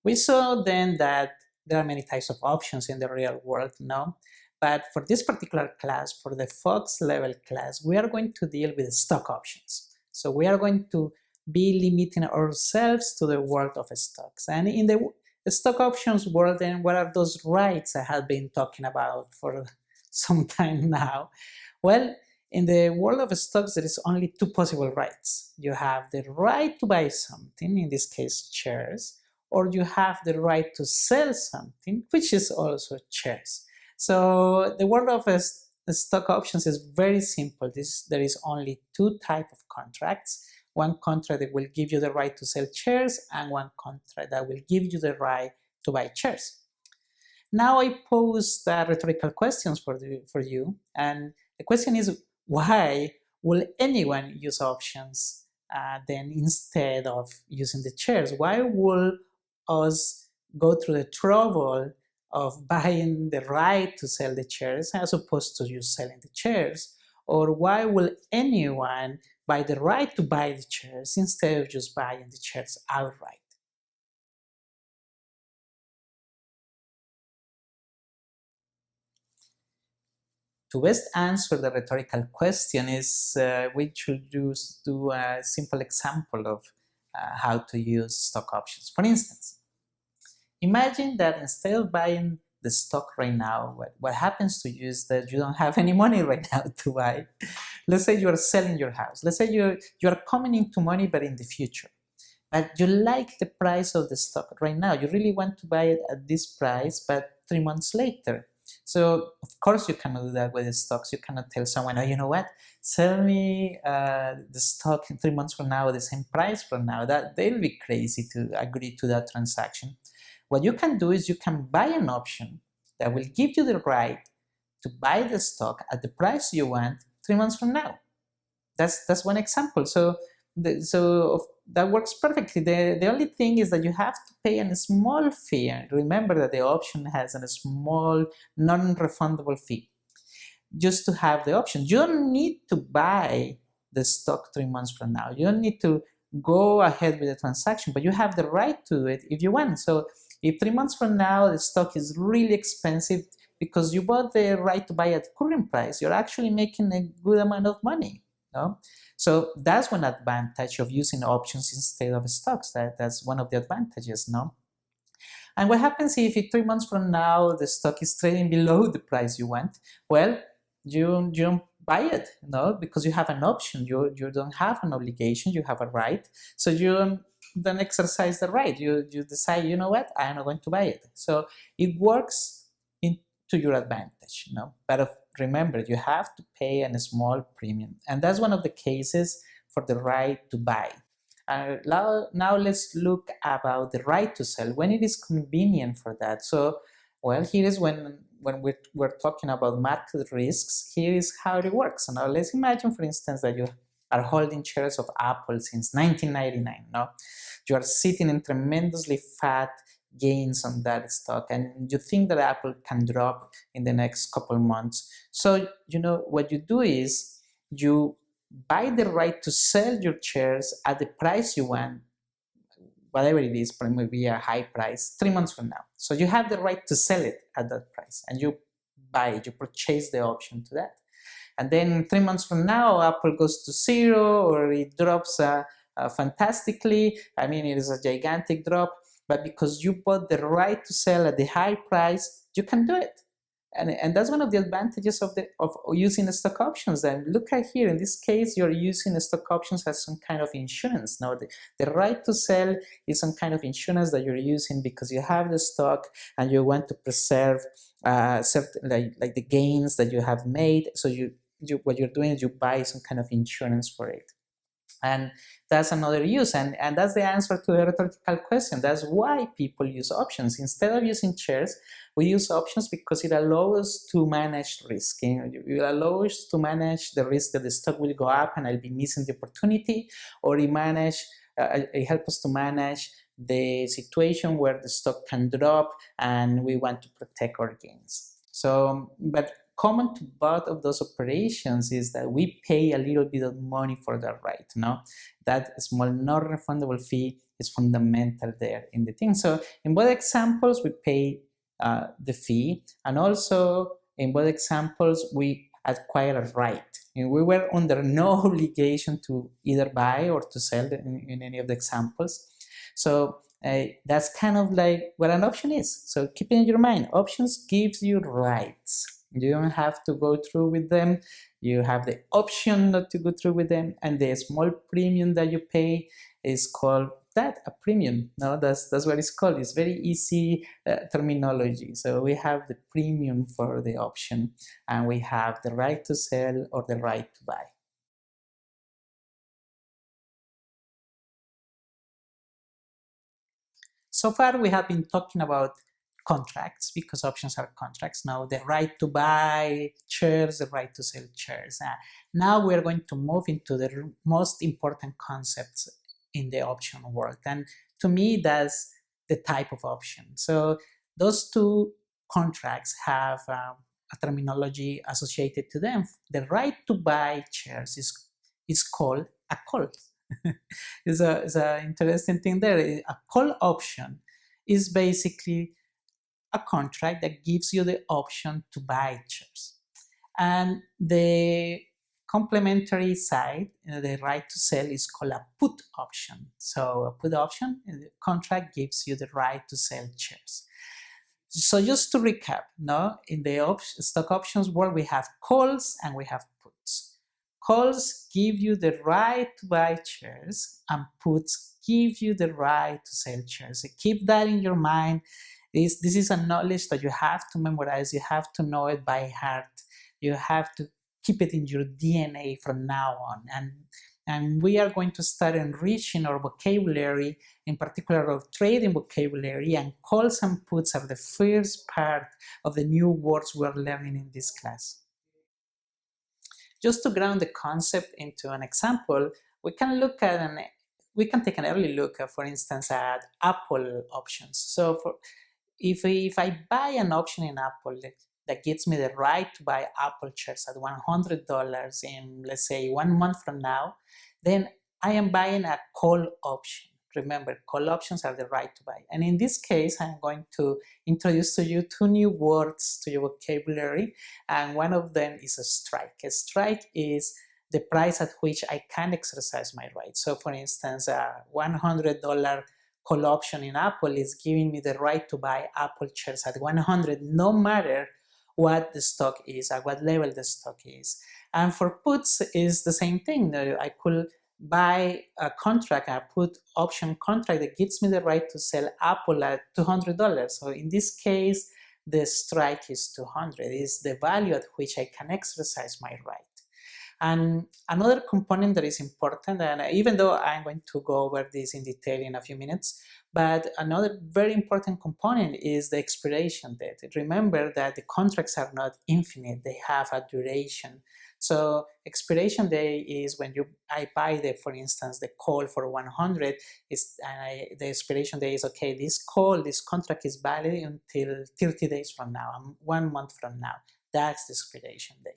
We saw then that there are many types of options in the real world, no? But for this particular class, for the Fox level class, we are going to deal with stock options. So we are going to be limiting ourselves to the world of stocks. And in the stock options world, then what are those rights I have been talking about for some time now? Well, in the world of stocks, there is only two possible rights. You have the right to buy something, in this case, shares, or you have the right to sell something, which is also shares. So the world of stock options is very simple. There is only two types of contracts. One contract that will give you the right to sell shares, and one contract that will give you the right to buy shares. Now I pose rhetorical questions for you, and the question is, why will anyone use options then instead of using the shares? Why will us go through the trouble of buying the right to sell the shares as opposed to you selling the shares? Or why will anyone buy the right to buy the shares instead of just buying the shares outright? To best answer the rhetorical question is we should do a simple example of how to use stock options. For instance, imagine that instead of buying the stock right now, what happens to you is that you don't have any money right now to buy. Let's say you are selling your house. Let's say you're coming into money, but in the future. But you like the price of the stock right now. You really want to buy it at this price, but 3 months later. So, of course, you cannot do that with the stocks. You cannot tell someone, oh, you know what, sell me the stock in 3 months from now at the same price from now. That they'll be crazy to agree to that transaction. What you can do is you can buy an option that will give you the right to buy the stock at the price you want 3 months from now. That's one example. So that works perfectly. The only thing is that you have to pay a small fee. And remember that the option has a small non-refundable fee just to have the option. You don't need to buy the stock 3 months from now. You don't need to go ahead with the transaction, but you have the right to do it if you want. So if 3 months from now the stock is really expensive because you bought the right to buy at current price, you're actually making a good amount of money. No? So that's one advantage of using options instead of stocks. That's one of the advantages, no? And what happens if 3 months from now the stock is trading below the price you want? Well, you don't buy it, no, because you have an option. You don't have an obligation. You have a right. So you don't exercise the right. You decide, you know what, I am not going to buy it. So it works to your advantage, no. But remember, you have to pay a small premium, and that's one of the cases for the right to buy. Now let's look about the right to sell when it is convenient for that. So, well, here is when we're talking about market risks. Here is how it works. So now let's imagine, for instance, that you are holding shares of Apple since 1999. No, you are sitting in tremendously fat gains on that stock, and you think that Apple can drop in the next couple months. So what you do is you buy the right to sell your shares at the price you want, whatever it is, maybe a high price, 3 months from now. So you have the right to sell it at that price, and you buy it, you purchase the option to that. And then 3 months from now, Apple goes to zero, or it drops fantastically. I mean, it is a gigantic drop, but because you bought the right to sell at the high price, you can do it. And that's one of the advantages of using the stock options. And look at here, in this case, you're using the stock options as some kind of insurance. Now, the right to sell is some kind of insurance that you're using because you have the stock and you want to preserve certain, like the gains that you have made. So what you're doing is you buy some kind of insurance for it. And that's another use, and that's the answer to the rhetorical question. That's why people use options. Instead of using shares, we use options because it allows us to manage risk. It allows us to manage the risk that the stock will go up and I'll be missing the opportunity, or it helps us to manage the situation where the stock can drop and we want to protect our gains. So, but common to both of those operations is that we pay a little bit of money for the right. No, that small non-refundable fee is fundamental there in the thing. So in both examples, we pay the fee, and also in both examples, we acquire a right. And we were under no obligation to either buy or to sell in any of the examples. So that's kind of like what an option is. So keep it in your mind, options gives you rights. You don't have to go through with them. You have the option not to go through with them, and the small premium that you pay is called that, a premium. No, that's what it's called. It's very easy terminology. So we have the premium for the option, and we have the right to sell or the right to buy. So far, we have been talking about contracts because options are contracts. Now, the right to buy shares, the right to sell shares. Now we're going to move into the most important concepts in the option world. And to me, that's the type of option. So those two contracts have a terminology associated to them. The right to buy shares is called a call. It's an interesting thing there. A call option is basically a contract that gives you the option to buy shares. And the complementary side, the right to sell, is called a put option. So a put option, the contract gives you the right to sell shares. So just to recap, no, in the stock options world, we have calls and we have puts. Calls give you the right to buy shares, and puts give you the right to sell shares. So keep that in your mind. This is a knowledge that you have to memorize. You have to know it by heart. You have to keep it in your DNA from now on. And we are going to start enriching our vocabulary, in particular of trading vocabulary, and calls and puts are the first part of the new words we're learning in this class. Just to ground the concept into an example, we can take an early look, for instance, at Apple options. So if I buy an option in Apple that gives me the right to buy Apple shares at $100 in, let's say, 1 month from now, then I am buying a call option. Remember, call options are the right to buy. And in this case, I'm going to introduce to you 2 new words to your vocabulary, and one of them is a strike. A strike is the price at which I can exercise my right. So for instance, a $100 call option in Apple is giving me the right to buy Apple shares at 100, no matter what the stock is, at what level the stock is. And for puts is the same thing. I could buy a contract, a put option contract that gives me the right to sell Apple at $200. So in this case, the strike is 200. It's the value at which I can exercise my right. And another component that is important, and even though I'm going to go over this in detail in a few minutes, but another very important component is the expiration date. Remember that the contracts are not infinite, they have a duration. So expiration day is when I buy for instance, the call for 100, the expiration day is, okay, this contract is valid until 30 days from now, 1 month from now. That's the expiration date.